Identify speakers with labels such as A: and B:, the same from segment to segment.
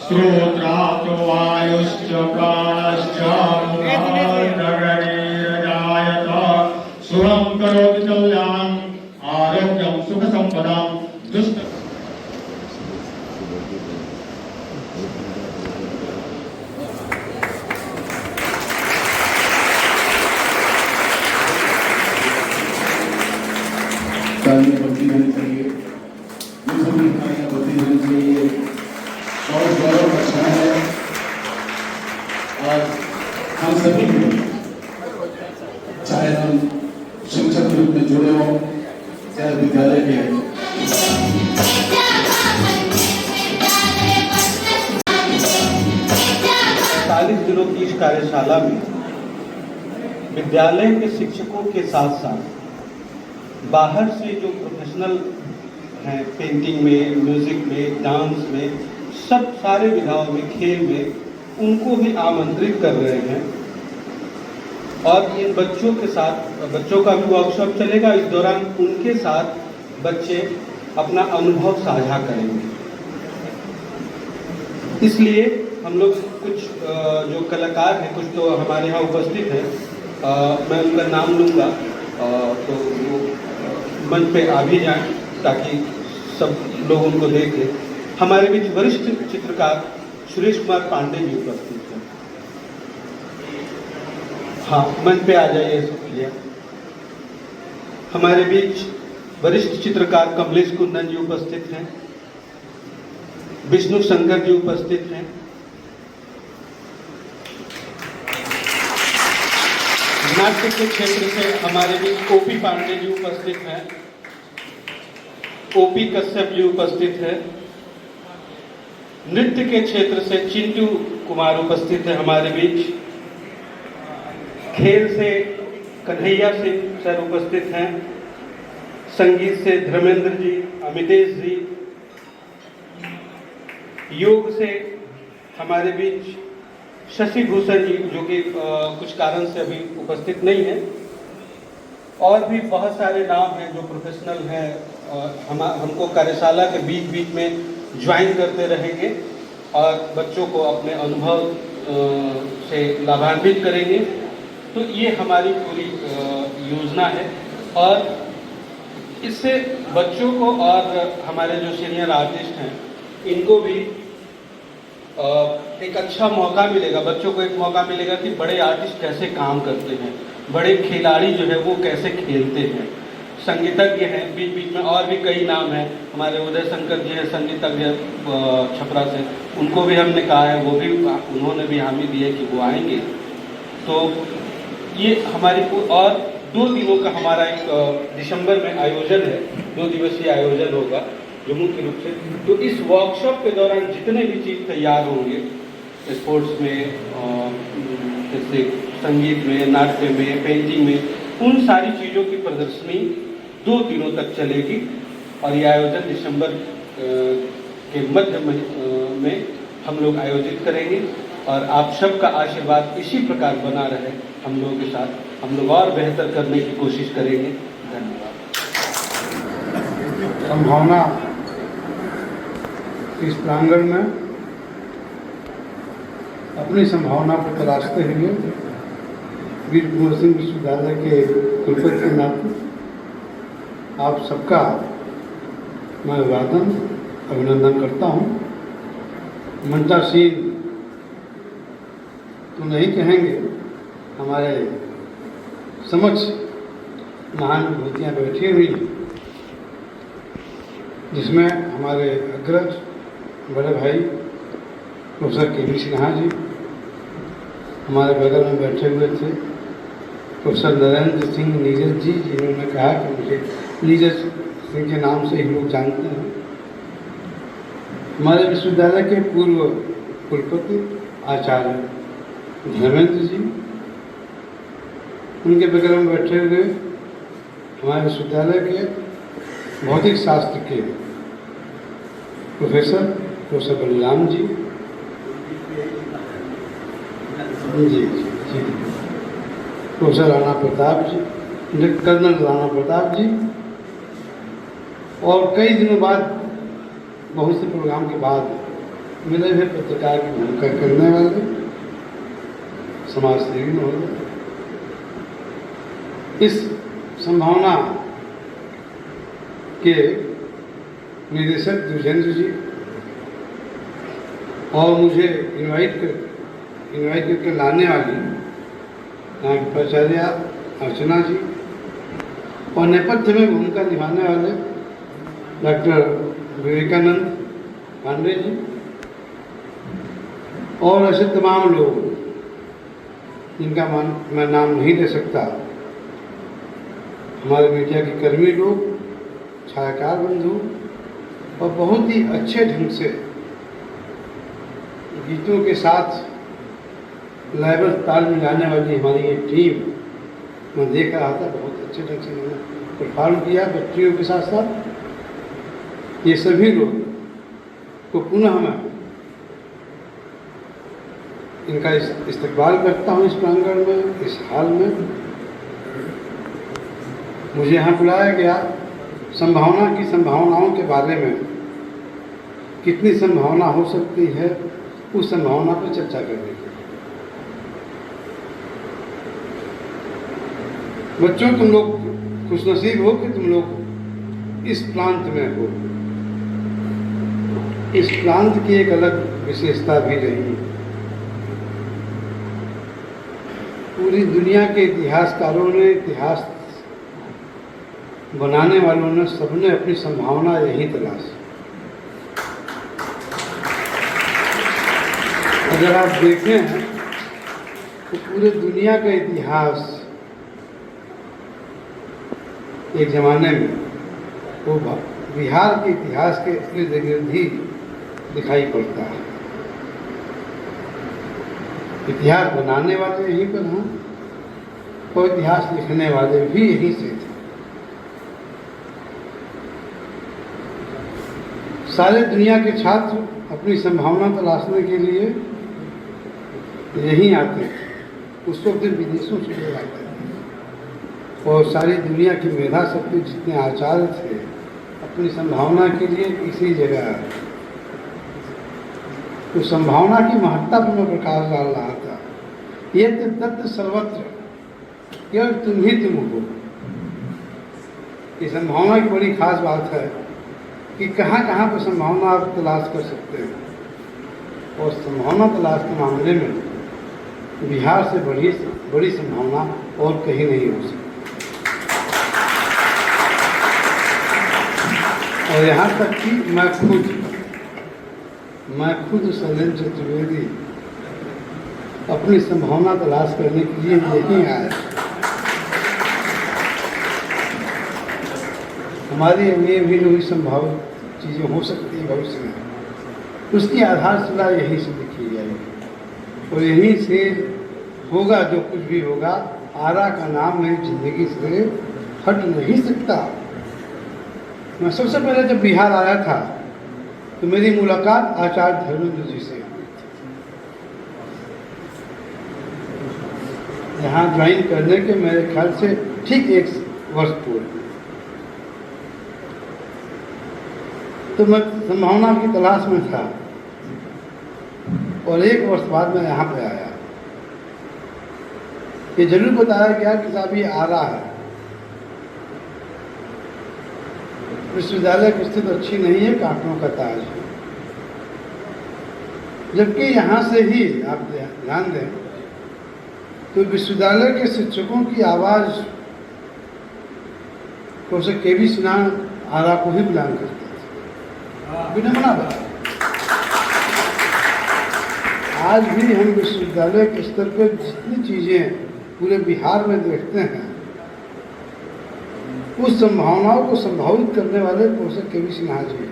A: श्रोत्रातो वायुश्च प्राणश्च मुखार्दगणैर्जायत शुभं करोति कल्याणं आरोग्यं सुखसम्पदां दुष्ट
B: तालियां बजती रहनी चाहिए, ये सभी तालियां बजती रहनी चाहिए। और गौरव का क्षण है आज हम सभी को, चाहे हम शिक्षक के रूप में जुड़े हों, चाहे विद्यालय के
C: 40 दिनों की इस कार्यशाला में विद्यालय के शिक्षकों के साथ साथ बाहर से जो प्रोफेशनल हैं, पेंटिंग में, म्यूजिक में, डांस में, सब सारे विधाओं में, खेल में, उनको भी आमंत्रित कर रहे हैं। और इन बच्चों के साथ, बच्चों का भी वर्कशॉप चलेगा। इस दौरान उनके साथ बच्चे अपना अनुभव साझा करेंगे। इसलिए हम लोग कुछ जो कलाकार हैं, कुछ तो हमारे यहाँ उपस्थित हैं, मैं उनका नाम लूँगा, तो वो मंच पे आ भी जाएं ताकि सब लोग उनको देखें। हमारे बीच वरिष्ठ चित्रकार सुरेश कुमार पांडे जी उपस्थित हैं। हाँ, मंच पे आ जाइए शुक्रिया। हमारे बीच वरिष्ठ चित्रकार कमलेश कुंदन जी उपस्थित हैं। विष्णु शंकर जी उपस्थित हैं। नाट्य के क्षेत्र से हमारे बीच ओपी पांडे जी उपस्थित हैं। ओपी कश्यप जी उपस्थित हैं। नृत्य के क्षेत्र से चिंटू कुमार उपस्थित है हमारे बीच। खेल से कन्हैया सिंह सर उपस्थित हैं। संगीत से धर्मेंद्र जी, अमितेश जी। योग से हमारे बीच शशि भूषण जी, जो कि कुछ कारण से अभी उपस्थित नहीं है। और भी बहुत सारे नाम हैं जो प्रोफेशनल हैं, हमको कार्यशाला के बीच बीच में ज्वाइन करते रहेंगे और बच्चों को अपने अनुभव से लाभान्वित करेंगे। तो ये हमारी पूरी योजना है। और इससे बच्चों को और हमारे जो सीनियर आर्टिस्ट हैं, इनको भी एक अच्छा मौका मिलेगा। बच्चों को एक मौका मिलेगा कि बड़े आर्टिस्ट कैसे काम करते हैं, बड़े खिलाड़ी जो है वो कैसे खेलते हैं। संगीतज्ञ हैं, बीच बीच में और भी कई नाम हैं। हमारे उदय शंकर जी हैं, संगीतज्ञ छपरा से, उनको भी हमने कहा है, वो भी उन्होंने भी हामी दी है कि वो आएंगे। तो ये हमारी और 2 दिनों का हमारा एक दिसंबर में आयोजन है, 2 दिवसीय आयोजन होगा जो मुख्य रूप से। तो इस वर्कशॉप के दौरान जितने भी चीज़ तैयार होंगे, स्पोर्ट्स में, जैसे संगीत में, नाट्य में, पेंटिंग में, उन सारी चीज़ों की प्रदर्शनी 2 दिनों तक चलेगी। और ये आयोजन दिसंबर के मध्य में हम लोग आयोजित करेंगे। और आप सबका आशीर्वाद इसी प्रकार बना रहे हम लोगों के साथ। हम लोग और बेहतर करने की कोशिश करेंगे। धन्यवाद।
D: संभावना इस प्रांगण में अपनी संभावना को तलाशते हुए वीर कुंवर सिंह विश्वविद्यालय के कुलपति के नाते आप सबका मैं अभिनंदन करता हूँ। मंचासीन तो नहीं कहेंगे, हमारे समक्ष महान विभूतियाँ बैठी हुई हैं, जिसमें हमारे अग्रज बड़े भाई प्रोफेसर के.वी. सिन्हा जी हमारे बगल में बैठे हुए थे। प्रोफेसर नरेंद्र सिंह नीरज जी, जिन्होंने कहा कि मुझे नीरज सिंह के नाम से ही लोग जानते हैं। हमारे विश्वविद्यालय के पूर्व कुलपति आचार्य धर्मेंद्र जी, उनके बगल में बैठे हुए हमारे विश्वविद्यालय के भौतिक शास्त्र के प्रोफेसर बलराम जी जी, प्रोफेसर राणा प्रताप जी, कर्नल राणा प्रताप जी। और कई दिनों बाद, बहुत से प्रोग्राम के बाद मिले हुए पत्रकार की भूमिका करने वाले समाज सेवी महोदय, इस संभावना के निदेशक द्विजेंद्र जी और मुझे इनवाइट करके लाने वाली यहाँ की प्राचार्या अर्चना जी और नेपथ्य में भूमिका निभाने वाले डॉक्टर विवेकानंद पांडे जी और ऐसे तमाम लोग जिनका मैं नाम नहीं ले सकता, हमारे मीडिया के कर्मी लोग, छायाकार बंधु और बहुत ही अच्छे ढंग से गीतों के साथ लयबद्ध ताल मिलाने वाली हमारी ये टीम, मैं देख रहा था बहुत अच्छे ढंग से मैंने परफॉर्म किया बच्चियों के साथ साथ। ये सभी लोग को पुनः मैं इनका इस्तकबाल करता हूँ इस प्रांगण में, इस हाल में। मुझे यहाँ बुलाया गया संभावना की संभावनाओं के बारे में, कितनी संभावना हो सकती है उस संभावना पर चर्चा करने के लिए। बच्चों, तुम लोग खुशनसीब हो कि तुम लोग इस प्रांत में हो। इस प्रांत की एक अलग विशेषता भी रही। पूरी दुनिया के इतिहासकारों ने, इतिहास बनाने वालों ने, सबने अपनी संभावना यही तलाशी। अगर आप देखें तो पूरे दुनिया का इतिहास एक जमाने में वो बिहार के इतिहास के इर्द गिर्द ही दिखाई पड़ता है। इतिहास बनाने वाले यहीं पर हैं और इतिहास लिखने वाले भी यहीं से थे। सारे दुनिया के छात्र अपनी संभावना तलाशने के लिए यहीं आते थे। उस वक्त विदेशों से लोग आते थे और सारी दुनिया की मेधा शक्ति जितने आचार्य थे अपनी संभावना के लिए इसी जगह आए। तो संभावना की महत्ता पर मैं प्रकाश डाल रहा था। ये तत्व सर्वत्र, केवल तुम ही तुम हो। ये संभावना की बड़ी खास बात है कि कहाँ कहाँ पर संभावना आप तलाश कर सकते हैं, और संभावना तलाश के मामले में बिहार से बड़ी संभावना और कहीं नहीं हो सकती। और यहाँ तक कि मैं खुद शैलेंद्र चतुर्वेदी अपनी संभावना तलाश करने के लिए यहीं आया। हमारी लिए भी हुई संभावित चीज़ें हो सकती है भविष्य में, उसकी आधारशिला यहीं से दिखी जाएगी और यहीं से होगा जो कुछ भी होगा। आरा का नाम मेरी जिंदगी से हट नहीं सकता। मैं सबसे पहले जब बिहार आया था तो मेरी मुलाकात आचार्य धर्मेंद्र जी से हुई थी। यहाँ ज्वाइन करने के मेरे ख्याल से ठीक 1 वर्ष पूर्व। तो मैं संभावना की तलाश में था और 1 वर्ष बाद मैं यहाँ पे आया। ये जरूर बताया गया कि साहब ये आ रहा है, विश्वविद्यालय की स्थिति अच्छी नहीं है, कांटों का ताज है। जबकि यहाँ से ही आप ध्यान दें तो विश्वविद्यालय के शिक्षकों की आवाज़ प्रोफेसर के.वी. सिन्हा आरा को ही बिलोंग करते थे, विनम्रता बात। आज भी हम विश्वविद्यालय के स्तर पर जितनी चीज़ें पूरे बिहार में देखते हैं, उस संभावनाओं को संभावित करने वाले प्रोफेसर के.वी. सिन्हा जी।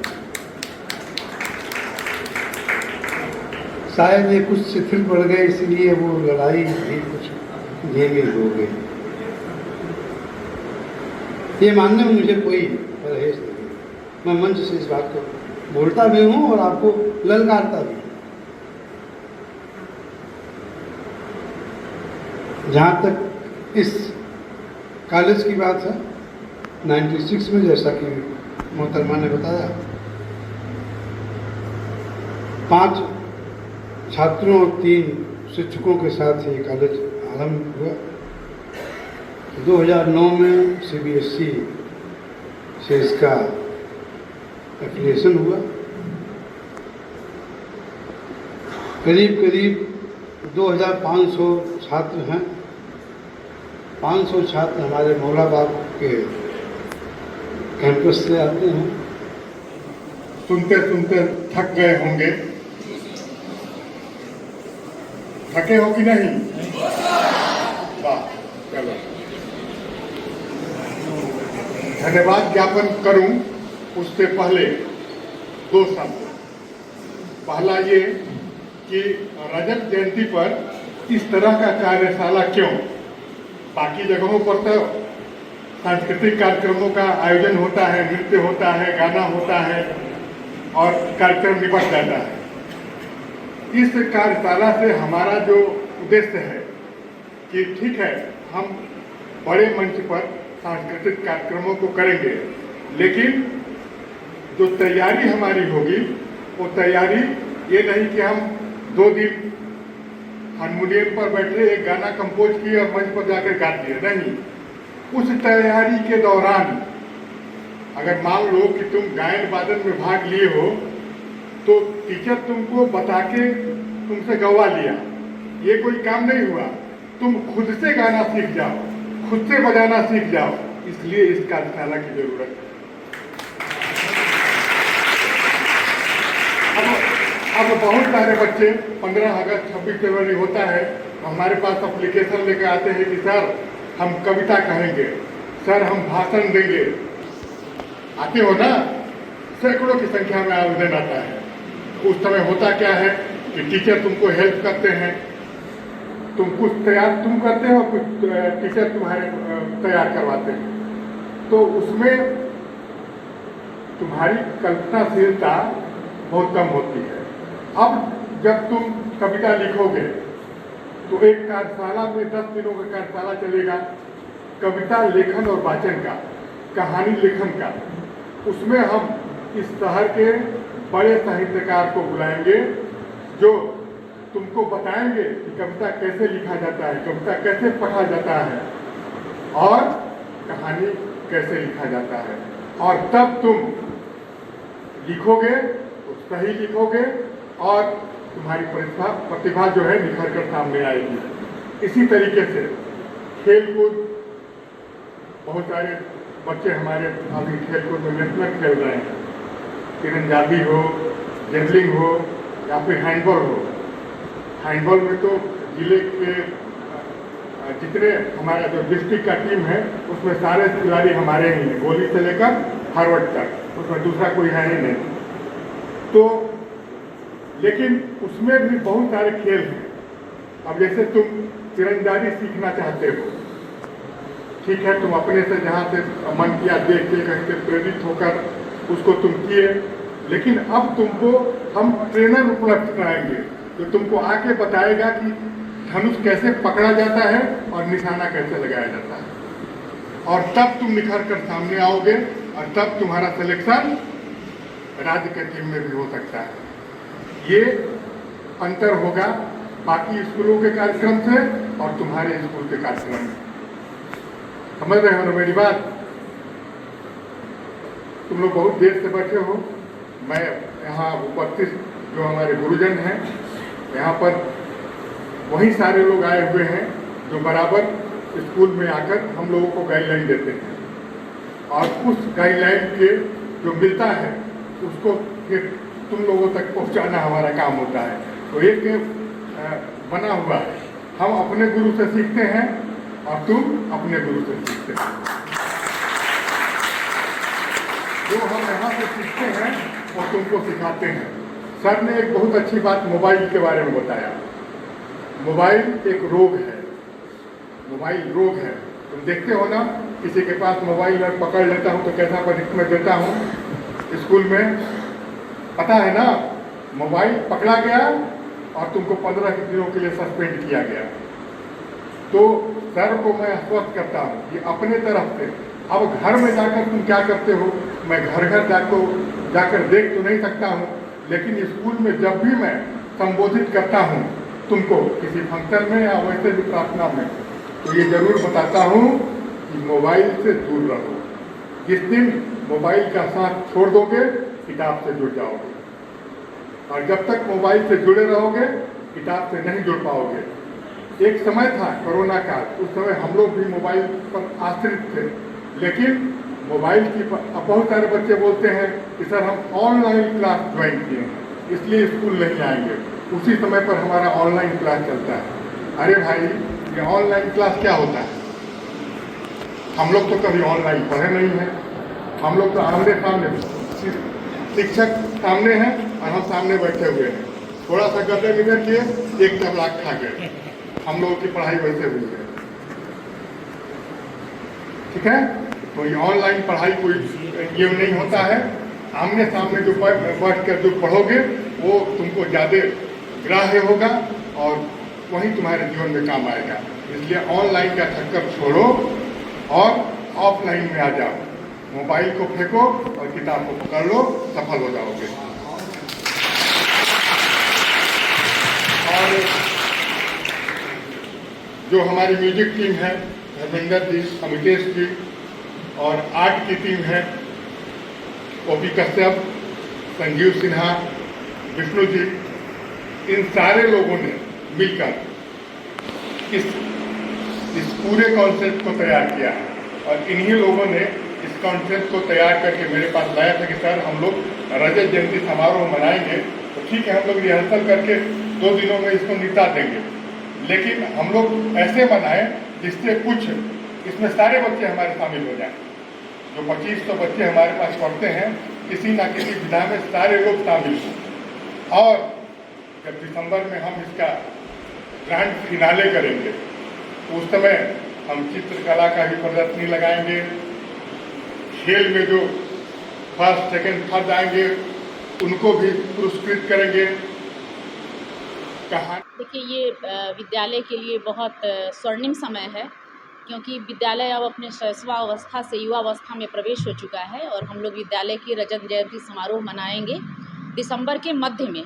D: शायद ये कुछ शिथिल पड़ गए, इसलिए वो लड़ाई भी कुछ धीमी हो गई। ये मानने में मुझे कोई परहेज नहीं। मैं मंच से इस बात को बोलता भी हूँ और आपको ललकारता भी। जहाँ तक इस कॉलेज की बात है, 96 में, जैसा कि मोहतरमा ने बताया, 5 छात्रों और 3 शिक्षकों के साथ ये कॉलेज आरंभ हुआ। 2009 में CBSE से इसका एफिलिएशन हुआ। करीब 2500 छात्र हैं। 500 छात्र हमारे मौलाबाग के कैंपस से आते हैं।
E: सुनते सुनते थक गए होंगे, थके हो कि नहीं? वाह, चलो धन्यवाद ज्ञापन करूं उससे पहले 2 शब्द। पहला ये कि रजत जयंती पर इस तरह का कार्यशाला क्यों? बाकी जगहों पर तो सांस्कृतिक कार्यक्रमों का आयोजन होता है, नृत्य होता है, गाना होता है और कार्यक्रम निपट जाता है। इस कार्यशाला से हमारा जो उद्देश्य है कि ठीक है, हम बड़े मंच पर सांस्कृतिक कार्यक्रमों को करेंगे, लेकिन जो तैयारी हमारी होगी वो तैयारी ये नहीं कि हम 2 दिन हारमोनियम पर बैठे एक गाना कंपोज किए और मंच पर जाकर गा दिए, नहीं। उस तैयारी के दौरान अगर मान लो कि तुम गायन वादन में भाग लिए हो तो टीचर तुमको बता के तुमसे गवा लिया, ये कोई काम नहीं हुआ। तुम खुद से गाना सीख जाओ, खुद से बजाना सीख जाओ, इसलिए इस कार्यशाला की जरूरत है। अब बहुत सारे बच्चे 15 अगस्त 26 जनवरी होता है, हमारे पास एप्लीकेशन लेकर आते हैं कि सर हम कविता कहेंगे, सर हम भाषण देंगे। आते हो ना, सैकड़ों की संख्या में आवेदन आता है। उस समय होता क्या है कि टीचर तुमको हेल्प करते हैं, तुम कुछ तैयार तुम करते हो, कुछ टीचर तुम्हारे तैयार करवाते हैं। तो उसमें तुम्हारी कल्पनाशीलता बहुत कम होती है। अब जब तुम कविता लिखोगे तो एक कार्यशाला में 10 दिनों का कार्यशाला चलेगा, कविता लेखन और वाचन का, कहानी लेखन का। उसमें हम इस शहर के बड़े साहित्यकार को बुलाएंगे जो तुमको बताएंगे कि कविता कैसे लिखा जाता है, कविता कैसे पढ़ा जाता है और कहानी कैसे लिखा जाता है। और तब तुम लिखोगे तो सही लिखोगे और तुम्हारी प्रतिभा जो है निखर कर सामने आएगी। इसी तरीके से खेल कूद, बहुत सारे बच्चे हमारे अभी खेल कूद में नेशनल खेल रहे हैं, तीरंदाजी हो, जेवलिंग हो या फिर हैंडबॉल हो। हैंडबॉल में तो जिले के जितने हमारा जो डिस्ट्रिक्ट का टीम है उसमें सारे खिलाड़ी हमारे ही हैं, गोली से लेकर फॉरवर्ड तक, उसमें दूसरा कोई है ही नहीं। तो लेकिन उसमें भी बहुत सारे खेल हैं। अब जैसे तुम तीरंदाजी सीखना चाहते हो, ठीक है, तुम अपने से जहाँ से मन किया देख के कहीं से प्रेरित होकर उसको तुम किए, लेकिन अब तुमको हम ट्रेनर उपलब्ध कराएंगे जो तुमको आके बताएगा कि धनुष कैसे पकड़ा जाता है और निशाना कैसे लगाया जाता है। और तब तुम निखर कर सामने आओगे और तब तुम्हारा सिलेक्शन राज्य के टीम में भी हो सकता है। ये अंतर होगा बाकी स्कूलों के कार्यक्रम से और तुम्हारे स्कूल के कार्यक्रम में। समझ रहे हो ना मेरी बात? तुम लोग बहुत देर से बैठे हो। मैं यहाँ उपस्थित जो हमारे गुरुजन हैं, यहाँ पर वही सारे लोग आए हुए हैं जो बराबर स्कूल में आकर हम लोगों को गाइडलाइन देते हैं और उस गाइडलाइन के जो मिलता है उसको फिर तुम लोगों तक पहुंचाना हमारा काम होता है। तो एक बना हुआ है, हम अपने गुरु से सीखते हैं और तुम अपने गुरु से सीखते हो। जो हम यहाँ से सीखते हैं वो तुमको सिखाते हैं। सर ने एक बहुत अच्छी बात मोबाइल के बारे में बताया। मोबाइल एक रोग है, मोबाइल रोग है। तुम देखते हो ना, किसी के पास मोबाइल में पकड़ लेता हूँ तो कैसा पनिशमेंट देता हूँ स्कूल में, पता है ना? मोबाइल पकड़ा गया और तुमको 15 दिनों के लिए सस्पेंड किया गया। तो सर को मैं आश्वस्त करता हूँ कि अपने तरफ से अब घर में जाकर तुम क्या करते हो, मैं घर घर जाकर देख तो नहीं सकता हूँ, लेकिन स्कूल में जब भी मैं संबोधित करता हूँ तुमको किसी फंक्शन में या वैसे भी प्रार्थना में, तो ये जरूर बताता हूँ कि मोबाइल से दूर रहो। जिस दिन मोबाइल का साथ छोड़ दोगे किताब से जुड़ जाओगे, और जब तक मोबाइल से जुड़े रहोगे किताब से नहीं जुड़ पाओगे। एक समय था कोरोना काल, उस समय हम लोग भी मोबाइल पर आश्रित थे, लेकिन मोबाइल की अब बहुत सारे बच्चे बोलते हैं कि सर हम ऑनलाइन क्लास ज्वाइन किए हैं इसलिए स्कूल नहीं आएंगे। उसी समय पर हमारा ऑनलाइन क्लास चलता है। अरे भाई, ये ऑनलाइन क्लास क्या होता है? हम लोग तो कभी ऑनलाइन पढ़े नहीं हैं। हम लोग तो आमने सामने, शिक्षक सामने हैं और हम सामने बैठे हुए हैं। थोड़ा सा गद्दे निकल किए, एक तबलाक खा गए। हम लोगों की पढ़ाई वैसे हुई है, ठीक है। तो ये ऑनलाइन पढ़ाई कोई ये नहीं होता है। आमने सामने जो बैठ कर जो पढ़ोगे वो तुमको ज़्यादा ग्राह्य होगा और वही तुम्हारे जीवन में काम आएगा। इसलिए ऑनलाइन का चक्कर छोड़ो और ऑफलाइन में आ जाओ। मोबाइल को फेंको और किताब को पकड़ लो, सफल हो जाओगे। और जो हमारी म्यूजिक टीम है, धर्मेंद्र जी, अमितेश जी, और आर्ट की टीम है, ओपी कश्यप, संजीव सिन्हा, विष्णु जी, इन सारे लोगों ने मिलकर इस पूरे कॉन्सेप्ट को तैयार किया है। और इन्हीं लोगों ने इस कॉन्सेप्ट को तैयार करके मेरे पास लाया था कि सर हम लोग रजत जयंती समारोह मनाएंगे, तो ठीक है हम लोग रिहर्सल करके 2 दिनों में इसको निपटा देंगे, लेकिन हम लोग ऐसे बनाएं जिससे कुछ इसमें सारे बच्चे हमारे शामिल हो जाएं। जो 2500 बच्चे हमारे पास पढ़ते हैं, किसी ना किसी विधा में सारे लोग शामिल हों। और जब दिसंबर में हम इसका ग्रैंड फिनाले करेंगे तो उस समय हम चित्रकला का भी प्रदर्शनी लगाएंगे। खेल में जो फर्स्ट सेकंड थर्ड आएंगे उनको भी पुरस्कृत करेंगे।
F: देखिए, ये विद्यालय के लिए बहुत स्वर्णिम समय है, क्योंकि विद्यालय अब अपने शैशवावस्था से युवावस्था में प्रवेश हो चुका है और हम लोग विद्यालय की रजत जयंती समारोह मनाएंगे दिसंबर के मध्य में।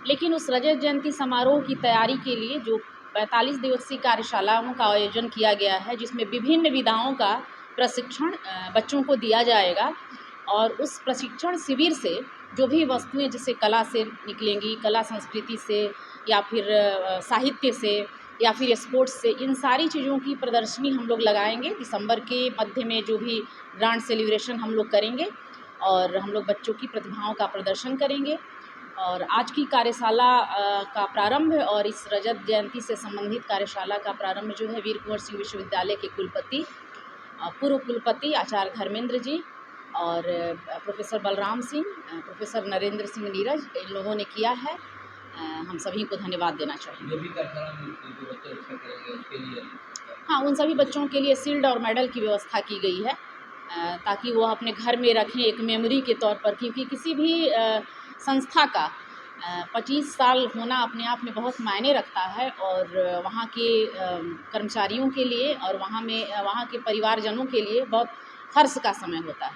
F: लेकिन उस रजत जयंती समारोह की तैयारी के लिए जो 45 दिवसीय कार्यशालाओं का आयोजन किया गया है, जिसमें विभिन्न विधाओं का प्रशिक्षण बच्चों को दिया जाएगा, और उस प्रशिक्षण शिविर से जो भी वस्तुएं जैसे कला से निकलेंगी, कला संस्कृति से या फिर साहित्य से या फिर स्पोर्ट्स से, इन सारी चीज़ों की प्रदर्शनी हम लोग लगाएंगे। दिसंबर के मध्य में जो भी ग्रांड सेलिब्रेशन हम लोग करेंगे और हम लोग बच्चों की प्रतिभाओं का प्रदर्शन करेंगे। और आज की कार्यशाला का प्रारंभ और इस रजत जयंती से संबंधित कार्यशाला का प्रारंभ जो है वीर कुंवर सिंह विश्वविद्यालय के कुलपति, पूर्व कुलपति आचार्य धर्मेंद्र जी और प्रोफेसर बलराम सिंह, प्रोफेसर नरेंद्र सिंह नीरज, इन लोगों ने किया है। हम सभी को धन्यवाद देना चाहिए। हाँ, उन सभी बच्चों के लिए शील्ड और मेडल की व्यवस्था की गई है, ताकि वो अपने घर में रखें एक मेमोरी के तौर पर, क्योंकि किसी भी संस्था का 25 साल होना अपने आप में बहुत मायने रखता है और वहाँ के कर्मचारियों के लिए और वहाँ के परिवारजनों के लिए बहुत हर्ष का समय होता है।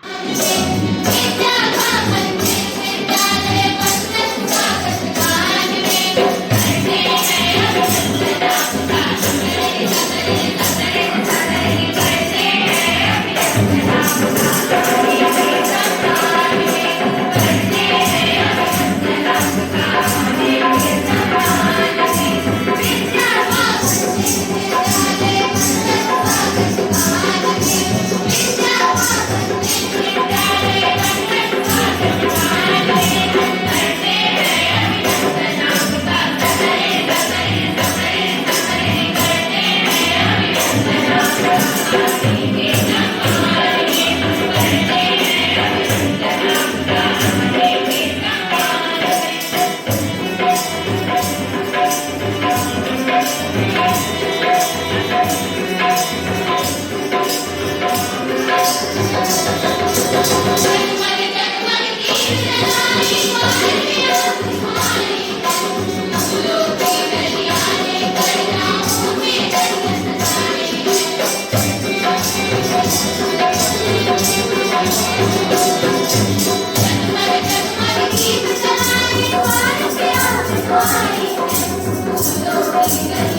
G: Thank you.